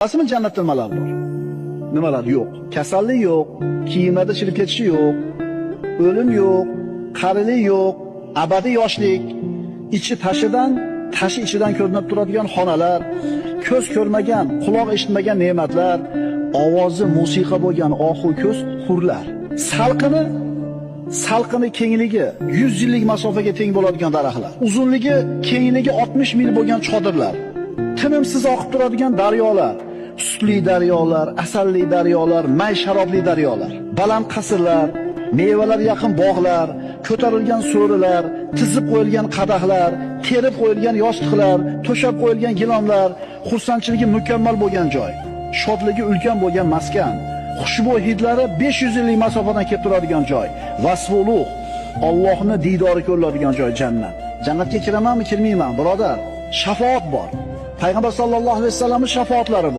Asli jannatda nimalar bor? Nimalar yo'q? Kasallik yo'q, kiyimlarda chirib ketishi yo'q, o'lim yo'q, qarilik yo'q, abadiy yoshlik, ichi tashi ichidan ko'rinib turadigan xonalar, ko'z ko'rmagan, quloq eshitmagan ne'matlar, ovozi musiqa bo'lgan oxu ko'z hurlar. Salqini kengligi 100 yillik masofaga teng bo'ladigan daraxtlar. Uzunligi, kengligi 60 mil bo'lgan chodirlar. Tinimsiz oqib turadigan daryolar, sutli daryolar, asalli daryolar, may sharobli daryolar. Baland qasrlar, mevalar yaqin bog'lar, ko'tarilgan so'rilar, tizib qo'yilgan qadahlar, terib qo'yilgan yostiqlar, to'shab qo'yilgan gilonlar, xursandchiligi mukammal bo'lgan joy, shodligi ulkan bo'lgan maskan, xushbo'y hidlari 500 yillik masofadan kelib turadigan joy, vasfi ulug', Allohning diydori ko'riladigan joy jannat. Jannatga kiramanmi, kirmayman, birodar? Shafaat bor. Payg'ambar sollallohu alayhi vasallamning shafaatlari bor.